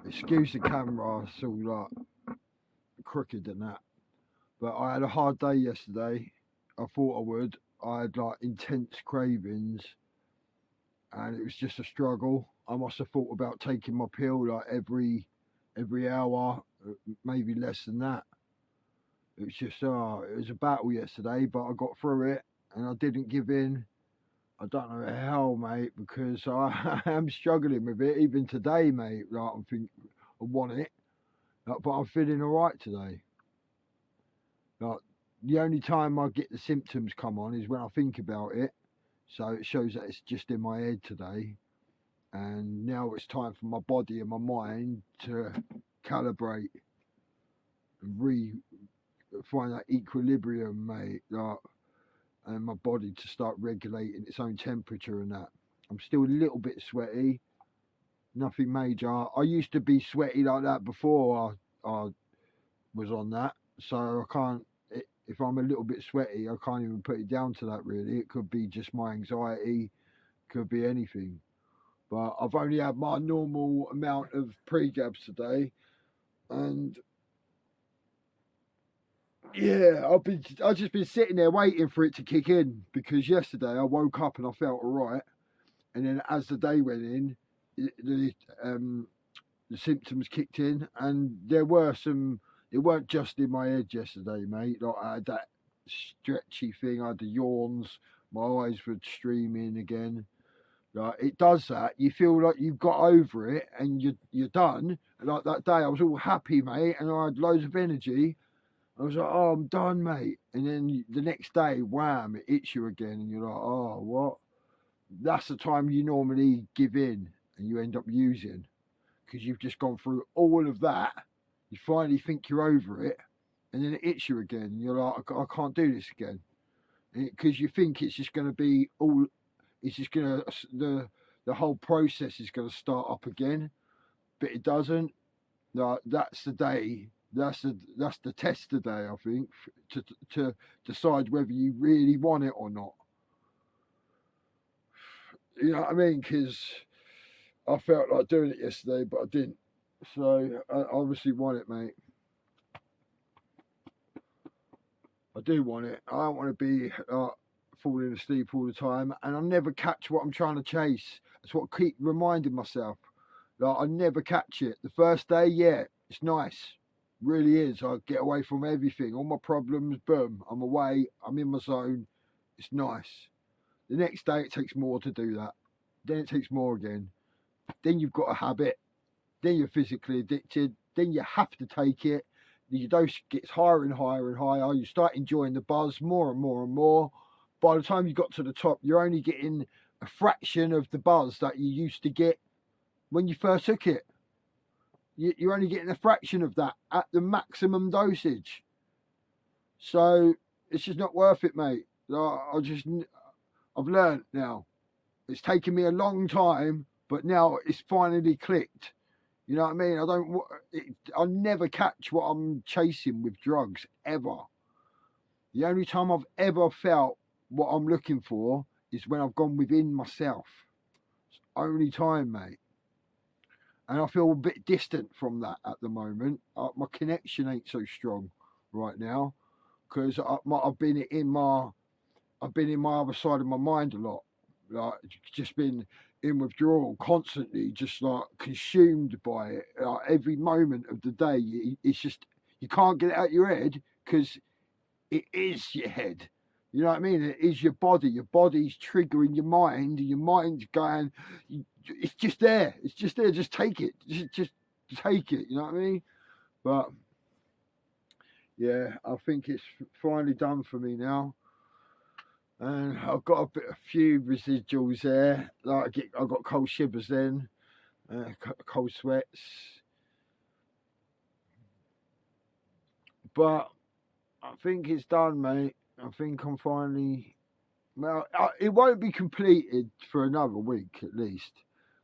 Excuse the camera, it's all like crooked and that. But I had a hard day yesterday. I thought I would. I had like intense cravings, and it was just a struggle. I must have thought about taking my pill like every hour, maybe less than that. It was just it was a battle yesterday, but I got through it and I didn't give in. I don't know how, mate, because I am struggling with it even today, mate. Like I'm think I want it, like, but I'm feeling all right today. Like the only time I get the symptoms come on is when I think about it. So it shows that it's just in my head today. And now it's time for my body and my mind to calibrate and find that equilibrium, mate. Like, and my body to start regulating its own temperature and that. I'm still a little bit sweaty, nothing major. I used to be sweaty like that before I was on that, so I can't. If I'm a little bit sweaty, I can't even put it down to that. Really, it could be just my anxiety, could be anything. But I've only had my normal amount of pregabs today, and yeah, I've just been sitting there waiting for it to kick in because yesterday I woke up and I felt alright, and then as the day went in, the the symptoms kicked in, and there were some. It weren't just in my head yesterday, mate. Like I had that stretchy thing. I had the yawns. My eyes were streaming again. Like it does that. You feel like you've got over it and you're done. And like that day, I was all happy, mate, and I had loads of energy. I was like, oh, I'm done, mate. And then the next day, wham, it hits you again, and you're like, oh, what? That's the time you normally give in and you end up using because you've just gone through all of that. You finally think you're over it, and then it hits you again. And you're like, I can't do this again. Because you think it's just going to be all, it's just going to, the whole process is going to start up again, but it doesn't. Like, that's the day. That's the test today, I think, to decide whether you really want it or not. You know what I mean? Because I felt like doing it yesterday, but I didn't. So I obviously want it, mate. I do want it. I don't want to be falling asleep all the time, and I never catch what I'm trying to chase. That's what I keep reminding myself. Like I never catch it. The first day, yeah, it's nice. Really is. I get away from everything, all my problems. Boom, I'm away. I'm in my zone. It's nice. The next day, it takes more to do that. Then it takes more again. Then you've got a habit. Then you're physically addicted. Then you have to take it. Your dose gets higher and higher and higher. You start enjoying the buzz more and more and more. By the time you got to the top, you're only getting a fraction of the buzz that you used to get when you first took it. You're only getting a fraction of that at the maximum dosage. So it's just not worth it, mate. I've learned now. It's taken me a long time, but now it's finally clicked. You know what I mean? I never catch what I'm chasing with drugs, ever. The only time I've ever felt what I'm looking for is when I've gone within myself. It's the only time, mate. And I feel a bit distant from that at the moment. My connection ain't so strong right now because I've been in my other side of my mind a lot. Like just been in withdrawal constantly, just like consumed by it. Like every moment of the day, it's just you can't get it out your head because it is your head. You know what I mean? It is your body. Your body's triggering your mind, and your mind's going. It's just there. It's just there. Just take it. Just take it. You know what I mean? But yeah, I think it's finally done for me now. And I've got a few residuals there. Like I've got cold shivers then, cold sweats. But I think it's done, mate. I think I'm finally. Well, it won't be completed for another week at least.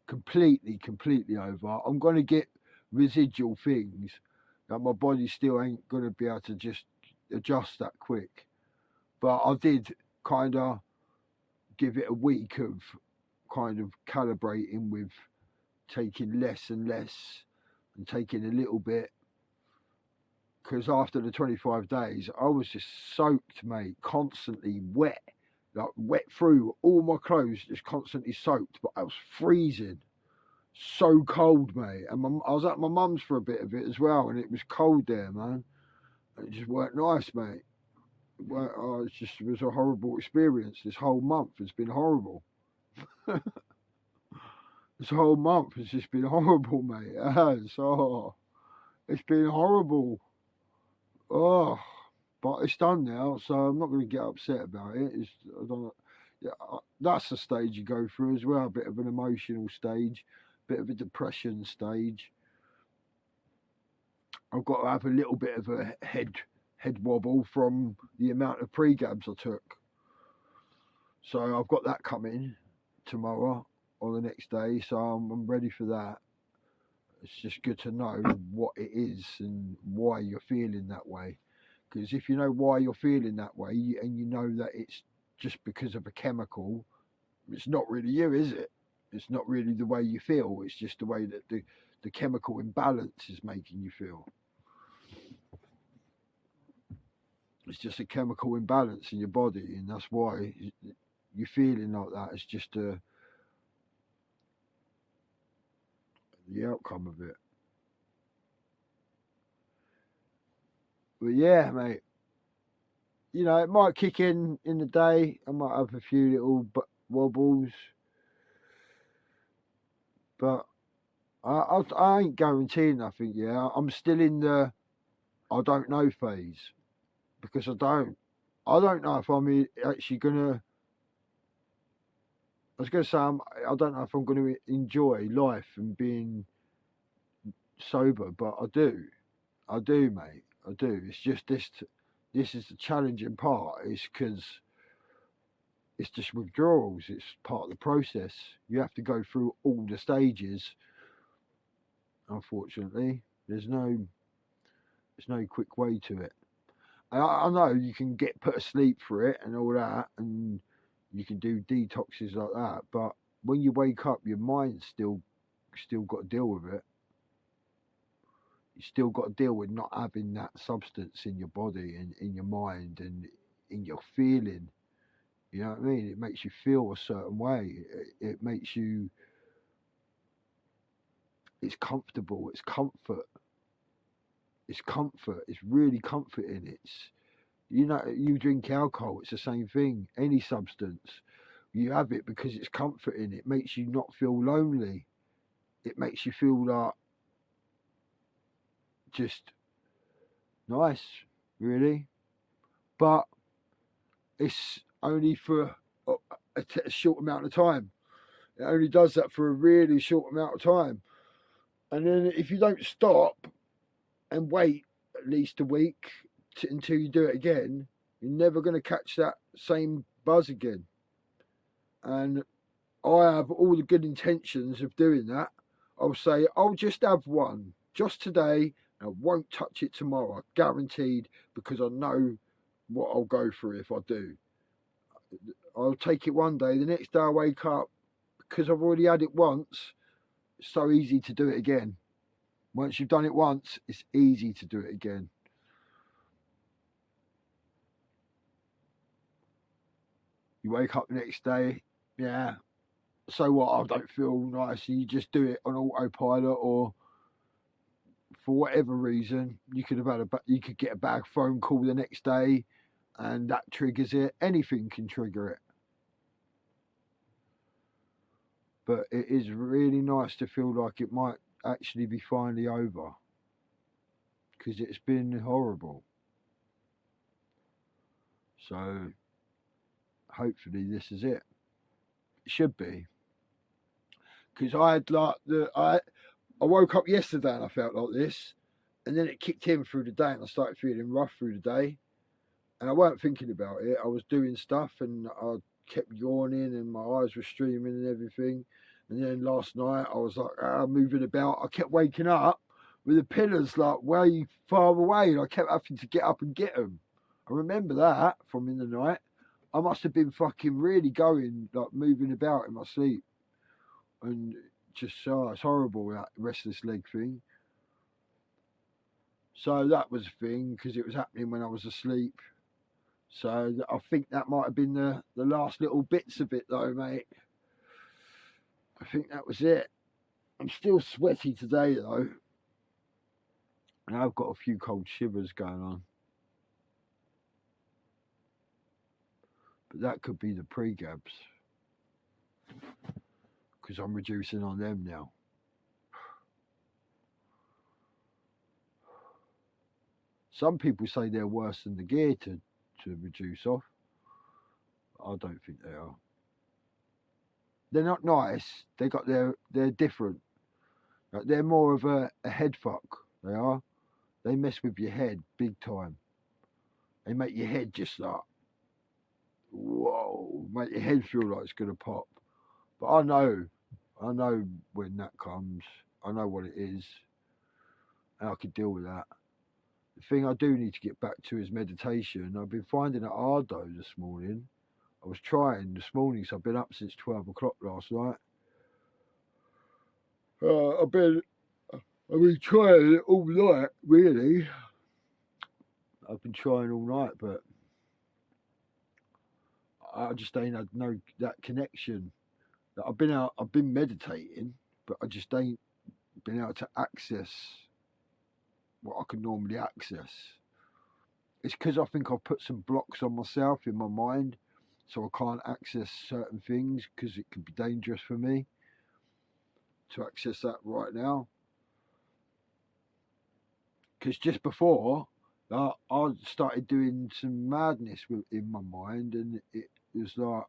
Completely over. I'm going to get residual things that my body still ain't going to be able to just adjust that quick. But I did kind of give it a week of kind of calibrating with taking less and less and taking a little bit, because after the 25 days, I was just soaked, mate, constantly wet, like wet through, all my clothes just constantly soaked, but I was freezing, so cold, mate. And I was at my mum's for a bit of it as well, and it was cold there, man. And it just weren't nice, mate. It was a horrible experience. This whole month has been horrible. This whole month has just been horrible, mate. It has. Oh, it's been horrible. Oh, but it's done now, so I'm not going to get upset about it. I don't. Yeah, that's the stage you go through as well. A bit of an emotional stage, bit of a depression stage. I've got to have a little bit of a head wobble from the amount of pregabs I took. So I've got that coming tomorrow or the next day. So I'm ready for that. It's just good to know what it is and why you're feeling that way. Because if you know why you're feeling that way and you know that it's just because of a chemical, it's not really you, is it? It's not really the way you feel. It's just the way that the chemical imbalance is making you feel. It's just a chemical imbalance in your body, and that's why you're feeling like that. It's just the outcome of it. But yeah, mate, you know, it might kick in the day. I might have a few little wobbles, but I ain't guaranteeing nothing. Yeah, I'm still in the I don't know phase, because I don't know if I'm actually gonna. I was gonna say I don't know if I'm gonna enjoy life and being sober, but I do, mate. I do. It's just this is the challenging part. Is because it's just withdrawals. It's part of the process. You have to go through all the stages. Unfortunately, there's no quick way to it. I know you can get put asleep for it and all that, and you can do detoxes like that. But when you wake up, your mind's still got to deal with it. You still got to deal with not having that substance in your body and in your mind and in your feeling. You know what I mean? It makes you feel a certain way. It makes you. It's comfortable. It's comfort. It's comfort. It's really comforting. You drink alcohol. It's the same thing. Any substance, you have it because it's comforting. It makes you not feel lonely. It makes you feel like just nice, really. But it's only for a short amount of time. It only does that for a really short amount of time. And then if you don't stop and wait at least a week until you do it again, you're never going to catch that same buzz again. And I have all the good intentions of doing that. I'll say, I'll just have one, just today, and I won't touch it tomorrow, guaranteed, because I know what I'll go through if I do. I'll take it one day, the next day I wake up, because I've already had it once, it's so easy to do it again. Once you've done it once, it's easy to do it again. You wake up the next day, yeah, so what, I don't feel nice, and you just do it on autopilot, or for whatever reason, you could get a bad phone call the next day, and that triggers it. Anything can trigger it. But it is really nice to feel like it might actually be finally over, because it's been horrible. So hopefully this is it. It should be, because I woke up yesterday and I felt like this, and then it kicked in through the day, and I started feeling rough through the day, and I weren't thinking about it. I was doing stuff, and I kept yawning, and my eyes were streaming and everything. And then last night I was like moving about. I kept waking up with the pillars like way far away, and I kept having to get up and get them. I remember that from in the night. I must have been fucking really going, like moving about in my sleep, and just it's horrible, that restless leg thing. So that was a thing because it was happening when I was asleep. So I think that might have been the last little bits of it though, mate. I think that was it. I'm still sweaty today though. And I've got a few cold shivers going on. But that could be the pregabs. Because I'm reducing on them now. Some people say they're worse than the gear to reduce off. I don't think they are. They're not nice. They're different. Like they're more of a head fuck. They are. They mess with your head big time. They make your head just like, whoa, make your head feel like it's gonna pop. But I know when that comes. I know what it is, and I can deal with that. The thing I do need to get back to is meditation. I've been finding it hard though this morning. I was trying this morning, so I've been up since 12 o'clock last night. I've been trying it all night, really. I've been trying all night, but I just ain't had that connection. I've been meditating, but I just ain't been able to access what I can normally access. It's because I think I've put some blocks on myself in my mind, so I can't access certain things because it could be dangerous for me to access that right now. Because just before, I started doing some madness in my mind, and it was like,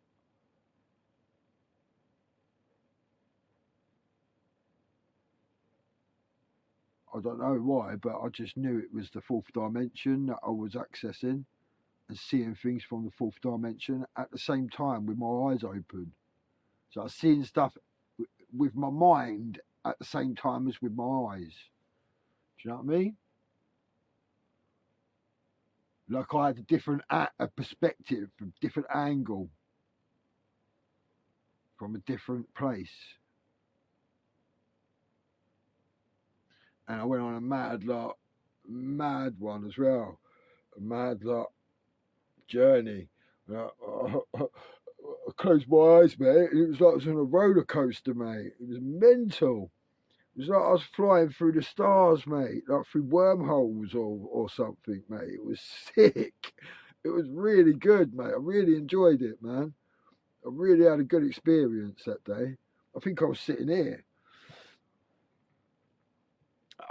I don't know why, but I just knew it was the fourth dimension that I was accessing and seeing things from the fourth dimension at the same time with my eyes open. So I was seeing stuff with my mind at the same time as with my eyes. Do you know what I mean? Like I had a different a perspective, from a different angle, from a different place. And I went on a mad one as well, a mad journey. I closed my eyes, mate, and it was like I was on a roller coaster, mate. It was mental. It was like I was flying through the stars, mate, like through wormholes or something, mate. It was sick. It was really good, mate. I really enjoyed it, man. I really had a good experience that day. I think I was sitting here.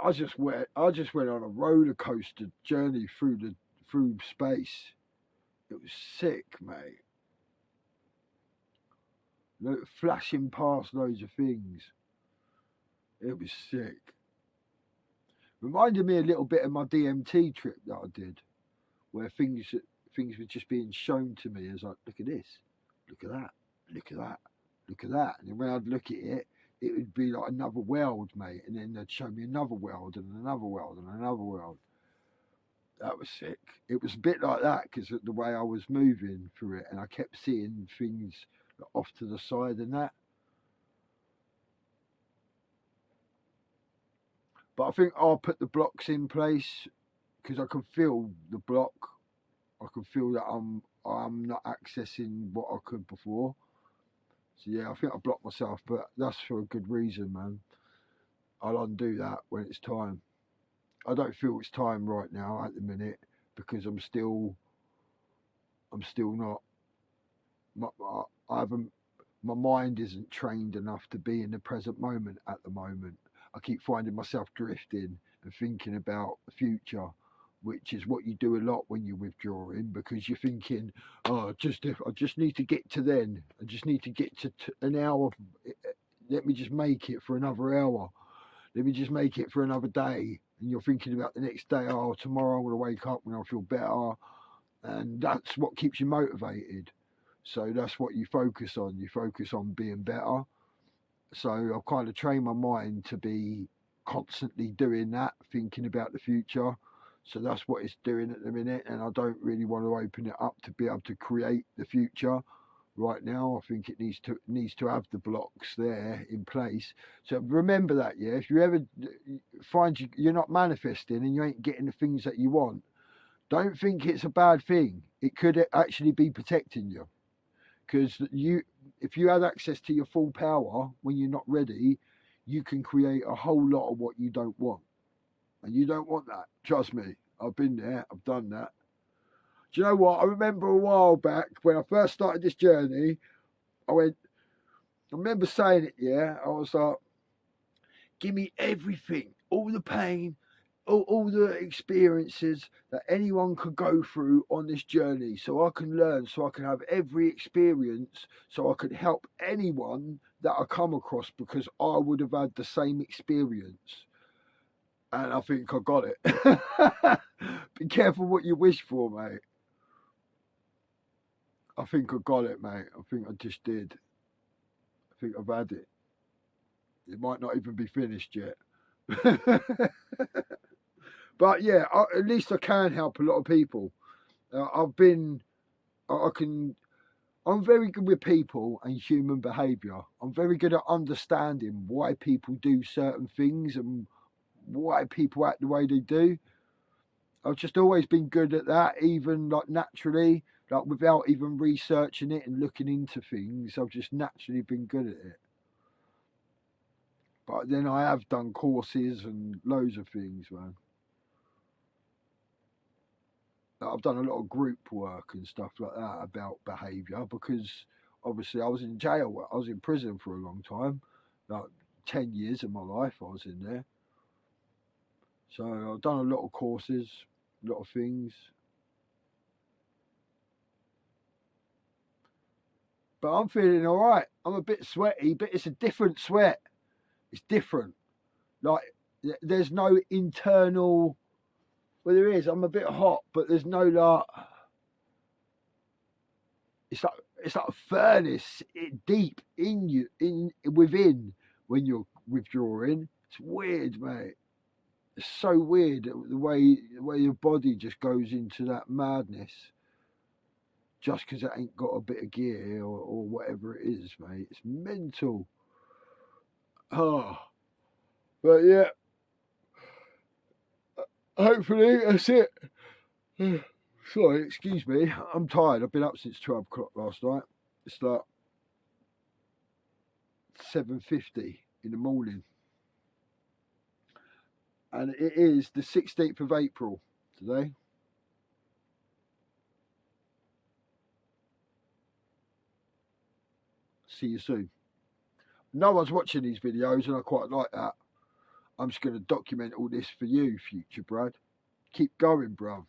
I just went on a roller coaster journey through space. It was sick, mate. Flashing past loads of things. It was sick. Reminded me a little bit of my DMT trip that I did, where things were just being shown to me as like, look at this, look at that, look at that, look at that. And then when I'd look at it, it would be like another world, mate. And then they'd show me another world and another world and another world. That was sick. It was a bit like that because of the way I was moving through it, and I kept seeing things off to the side and that. But I think I'll put the blocks in place because I can feel the block. I can feel that I'm not accessing what I could before. So yeah, I think I blocked myself, but that's for a good reason, man. I'll undo that when it's time. I don't feel it's time right now at the minute because I'm still not. I haven't. My mind isn't trained enough to be in the present moment at the moment. I keep finding myself drifting and thinking about the future, which is what you do a lot when you're withdrawing because you're thinking, oh, I just need to get to then. I just need to get to an hour. Let me just make it for another hour. Let me just make it for another day. And you're thinking about the next day. Oh, tomorrow I'm going to wake up when I feel better. And that's what keeps you motivated. So that's what you focus on. You focus on being better. So I've kind of trained my mind to be constantly doing that, thinking about the future. So that's what it's doing at the minute. And I don't really want to open it up to be able to create the future right now. I think it needs to have the blocks there in place. So remember that, yeah. If you ever find you're not manifesting and you ain't getting the things that you want, don't think it's a bad thing. It could actually be protecting you, because if you had access to your full power when you're not ready, you can create a whole lot of what you don't want, and you don't want that. Trust me, I've been there. I've done that. Do you know what? I remember a while back when I first started this journey, I remember saying it, yeah. I was like, give me everything, all the pain, all the experiences that anyone could go through on this journey, so I can learn, so I can have every experience, so I could help anyone that I come across, because I would have had the same experience. And I think I got it. Be careful what you wish for, mate. I think I got it, mate. I think I just did. I think I've had it. It might not even be finished yet. But yeah, at least I can help a lot of people. I can. I'm very good with people and human behaviour. I'm very good at understanding why people do certain things and why people act the way they do. I've just always been good at that, even like naturally, like without even researching it and looking into things. I've just naturally been good at it. But then I have done courses and loads of things, man. I've done a lot of group work and stuff like that about behaviour, because obviously I was in jail. I was in prison for a long time, like 10 years of my life I was in there. So I've done a lot of courses, a lot of things. But I'm feeling all right. I'm a bit sweaty, but it's a different sweat. It's different. Like, there's no internal. Well, there is. I'm a bit hot, but there's no like. It's like a furnace deep in you, in within, when you're withdrawing. It's weird, mate. It's so weird the way your body just goes into that madness, just because it ain't got a bit of gear or whatever it is, mate. It's mental. Oh, but yeah, hopefully that's it. Sorry, excuse me. I'm tired. I've been up since 12 o'clock last night. It's like 7:50 in the morning, and it is the 16th of April today. See you soon. No one's watching these videos, and I quite like that. I'm just going to document all this for you, future Brad. Keep going, bro.